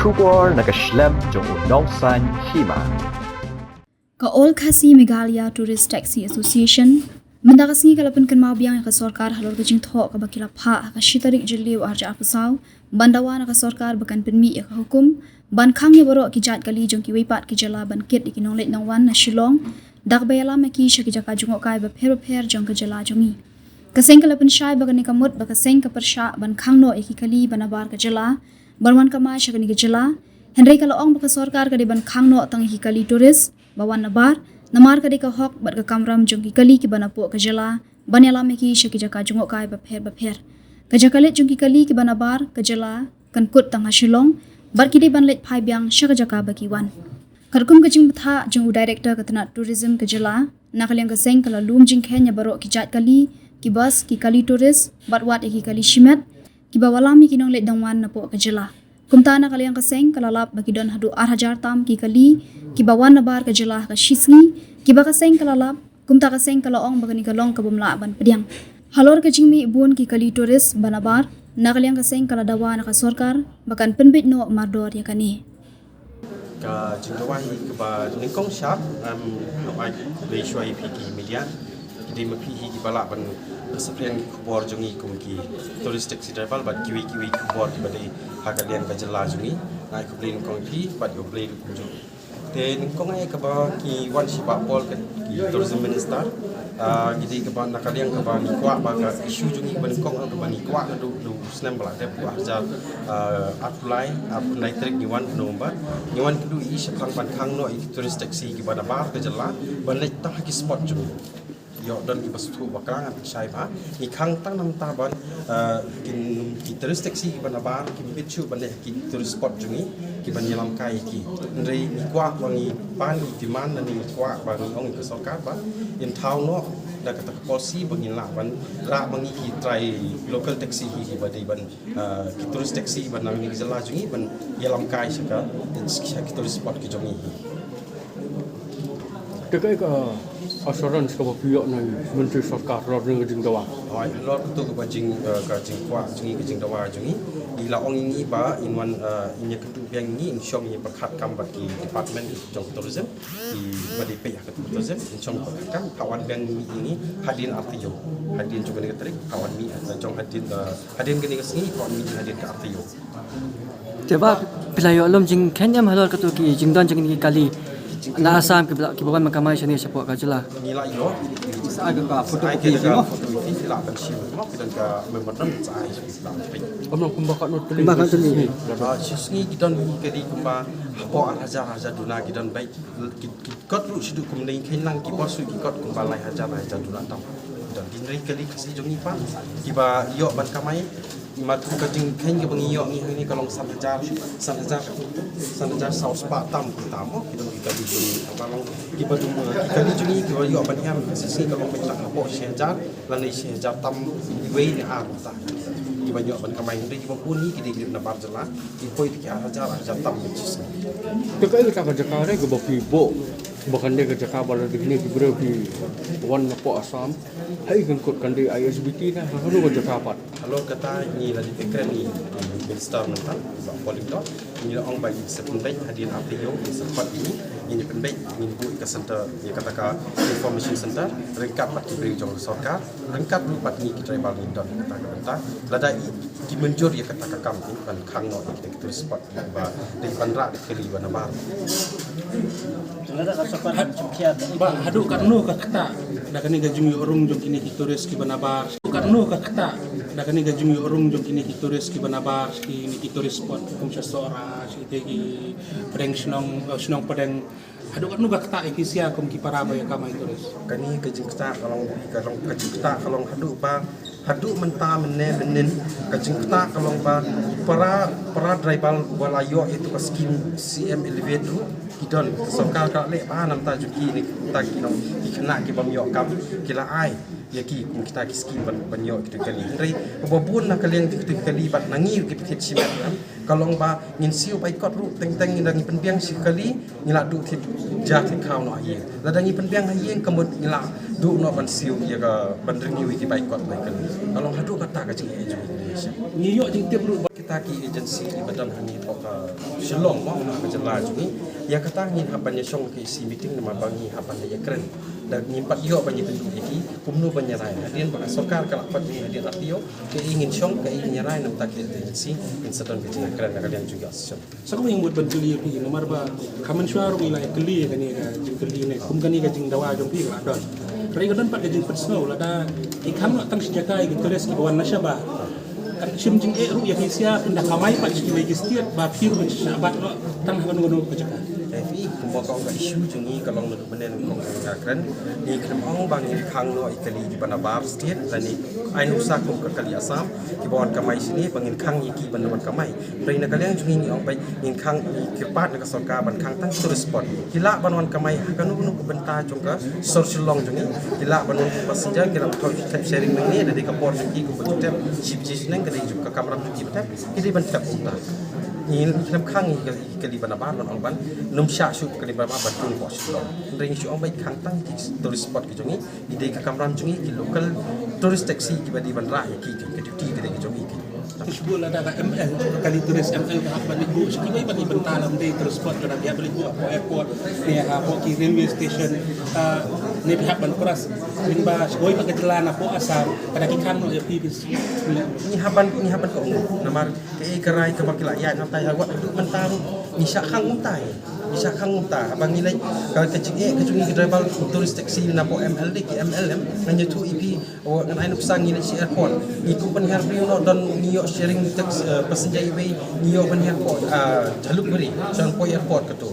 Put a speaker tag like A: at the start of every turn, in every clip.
A: Shubor nakaslem jong unongsan hima.
B: Ka All Khasi Meghalaya Tourist Taxi Association mendakasngi kalapan kan mabiang ka sorkar halor ka jingtho ka bakila pha ka shitarik jiliu arja apasau bandawa na ka sorkar bakan penmi ka hukum ban khang ye boro ki jat kali jong ki weipat ki jala ban ket ki nonglet nangwan na Shillong dak bayala me ki shaki jaka jungo kai ba pher jong ka jala jongi kaseng kalapan shai bakan ni kamut bakaseng ka persha ban khang no ki kali banabar ka jala banwan ka ma shakani ka jala Henry kalaong baka sorkar ka di ban khang no tang hi kali tourist bawan nabar namar ka di ka hok bat ka kamram jong ki kali ki banapo ka jala banyala me ki shaki jaka jungo kai ba pher ka jakalet jong ki kali ki banabar ka jala kan kut tang ha Shillong bar ki di ban let phai byang shaka jaka ba ki wan karkum ka jing tha jong director ka tana tourism ka jala nakalyang ka seng kala lum jing khenya baro ki jat kali ki bus ki kali tourist bat wat ki kali shimet ki bawalami ki nong let dangwan na po ka jala kumtana kaliang kaseng kalalap bagi don hadu 8,000 tam ki kali ki bawan nabar ka jala ka shisni ki ba kaseng kalalap kumta kaseng kalaong bagani kalong ka bumla ban pediang halor ka jingmi bun ki kali tourist banabar nakaliang kaseng kaladawa na ka sorkar bakan penbit no mardor ya kani
C: ka jingdawa hi ka ba ningkong shap no ai le shwai piki media di mapi hi ki bala ban sepriang ki kubor jongi kum ki touristic travel bat kiwi kubor ki bade hakalian ka jala jongi nai ku blin kong pi bat yo blin ku jo te ningkong ai ka ba ki wan si ba pol ki tourism minister gidi ka ba nakalian ka ba ni kwa ba ka issue jongi ban kong ka ba ni kwa ka du snam bala te bu arja apply trek ni wan nomba ni wan ku du i shakang ban khang no i touristic si ki ba da bar ka jala ban le ta ki spot jongi yo dan ki bastu bakrangan sai ba ni khang tang nam ta ban ki touristic si ban bar ki bichu ban ki tourist spot jungi ki ban yelam kai ki ndrei ni kwa wangi pan ki man ni kwa ba ni ong ki sarkar ba in town no da ka policy bang la ban ra bang ki try local taxi ki ba dei ban ki tourist taxi ban nang ni jala jungi ban yelam kai saka ki tourist spot ki jungi
D: Dekai ka assurance ka bapiyo na menteri sarkar rod ng jingdawa.
C: Ai lor tu ka jing ka jing kwa jing ka jingdawa jungi ila ong ini ba in wan inya ketu biang ni in shom ni perkhat kam bagi department jong tourism di badi pe ka tourism in shom kam kawan biang ni ini hadin artiyo hadin juga ni katrik kawan mi jong hadin gani ka singi kawan mi hadin ka artiyo
E: Coba pelayo lom jing Kenya halor ka tu ki jingdan jing ni kali na asam ki bawan makamai shani siapa ka jela
C: nila yo
E: aga ka foto
C: ai
E: ki
C: ka
E: no
C: foto ini la ban shi mo kidan ka memang sai la pe
D: Amno kumbaka no tuli.
E: Kumbaka tuli.
C: Sisngi kita ni kadi kumba hapo haja duna kita baik kot ru sidu kum nei kailang ki bosu ki kot kumba lai haja duna tam dan dinri kali kasi jongi pa kiba yo ban kamai matu ka jing kain ki bangi yo ni kalong 1,000 saus pa tam tamo kita kali jongi kalong kiba dum kali jongi ki yo ban ham sisngi kalong petak hapo 1,000 lan nei 1,000 tam we ni a ta kiba yo ban kamai ni kiba puni ki di na bar jala ki poi ki haja tam cis
D: Dekai ka jakare ka bapibo. Bahkan dia kerja kabar di sini kibra di wan po Assam. Hai kan kot kan di ISBT na halu kerja kabar.
C: Halo kata ni lagi fikir ni minister mental poling dot ni ong bagi sepenbaik hadirin artiyo sempat ini penbaik ini bu ke center ni kata ka information center rengkap pat diberi jong sarkar rengkap lu pat ni kita bal ni dot kata ka benta lada di menjur ya kata ka kam ni ban khang no kita spot ba di bandra di kiri wana bar
F: ba hadu karno ka kata dakani gajung yo orung jong kini hitoris ki banabar karno ka kata dakani gajung yo orung jong kini hitoris ki banabar ki ni hitoris spot kum sesora si ki pedeng snong pedeng hadu karno ka kata ki sia kum ki paraba ya kama hitoris
C: kani kajing kita kalau kajing kita kalau hadu menta menen kajing kita kalau para driver walayo itu ke skim CM elevator kidon sarkar ka le ba nam ta juki ni ta kino ikna ki bam yo kam kila ai ya ki kum kita ki skim ban yo ki kali rei babun na kalian ki kali bat nangi ki pit simet kalau ba ngin siu bai kot ru teng ndangi penbiang si kali ngila du ti ja ti kau no ye la dangi penbiang ye kemut ngila du no ban siu ya ka ban ringi ki bai kot bai kali kalau hadu kata ka jing e ju Indonesia
F: ni yo jing tiap ru
C: kita ki agensi di badan hani tok Shillong mau nak berjalan jungi yang kata ngin haban nyong ke isi meeting nama bangi haban ya keren dan nyimpat yo banyak tentu iki kumnu banyarai hadian bang sokar kalak pat hadian ratio ke ingin syong ke ingin nyarai nam tak agensi incident bijina keren kalian juga session
F: Sa kung yung buat bantuli pi nomor ba kaman syar wilayah keli kan ni jing keli ni kum kan ni ka jing dawa jong pi la don rai ka don pat ka jing personal la da ikam tang senjata ki tulis ki bawan nasya ba kan sim jing ru ya kisia inda kamai pat ki register ba pir ben sabat lo tang hanu ka jaka
C: Tapi kumba kau ka isu jungi kalau nak benen kau ngakran ni kremong bang ni khang no ikali di bana bar state dan ni ainu sa kum ka kali asam ki bawan kamai sini bangin khang iki bana ban kamai rai na kalian jungi ni ong bai in khang kirpat na ka sarkar ban khang tang tourist spot kila banwan kamai kanu nu benta jongka social long jungi kila banwan passenger kira thoi tap sharing nang ni dari kapor jungi ku betul ship jis nang kali juga kamera jungi betul kidi ban tap uta ni nam khang ikali bana bar ban ong ban num sya shu kali bana bar tun ko shu ring shu ong bai khang tang tourist spot ki jungi ide ka kamera jungi ki local tourist taxi ki badi ban ra ki duty ki jungi ki
F: Isbul ada ML kali tulis ML ka apa ni bu siki bai bani bentalam dei transport kada dia beli bu apa airport ni ha po ki railway station ni pihak ban kuras limba goi pakai celana po asam kada ki kan no ya pi
C: ni haban ko namar ke kerai ke bakila ya nam tai awak mentar ni syak khang muntai ni syak khang munta abang nilai kalau kecing ke jungi ke driver tourist taxi na po MLD ki MLM hanya tu EP ngan ainu sang ni si airport ni company harbi no dan ni sharing tax passenger way ni yo ban airport jaluk beri san po airport ketu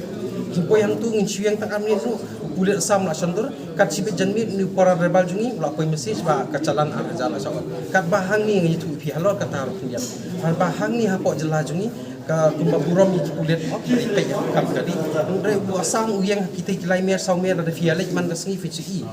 C: kimpo yang tu ngin syang tang amni tu kulit asam la sandur kat sibit janmi ni para rebal jungi la koi message ba kacalan ar jala sawat kat bahang ni ngi tu pi halor kata ru pinjam hal bahang ni hapo jela jungi ka kumba burom ni kulit dari pe kam kali ndre bu asam uyang kita kilai mer saw mer ada fialik man kasngi fici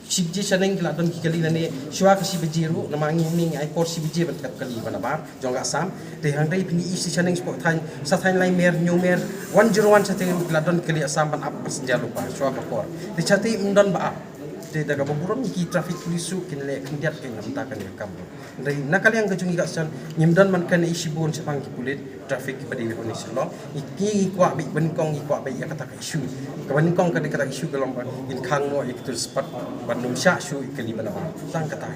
C: Sibji saneng kila don kali nane shwa ka sibji ru namangi ning ai por sibji ban kali bana bar jong asam de hang dai pini isi saneng spot than sa than lai mer new mer 101 sateng kila don kali asam ban up passenger lupa shwa ka por de chati undon ba up de daga boburon ki traffic police kin le kindiat kin namta kan kam dai nakali yang kejungi ka san nyimdan man kan isi bon sepang ki kulit traffic ki badi ni selo iki kwa bi ben kong kwa bi ya kata ka isu ka ben kong ka de kata isu galom in khang no ik tu spot ban num sha shu ikali bana sang kata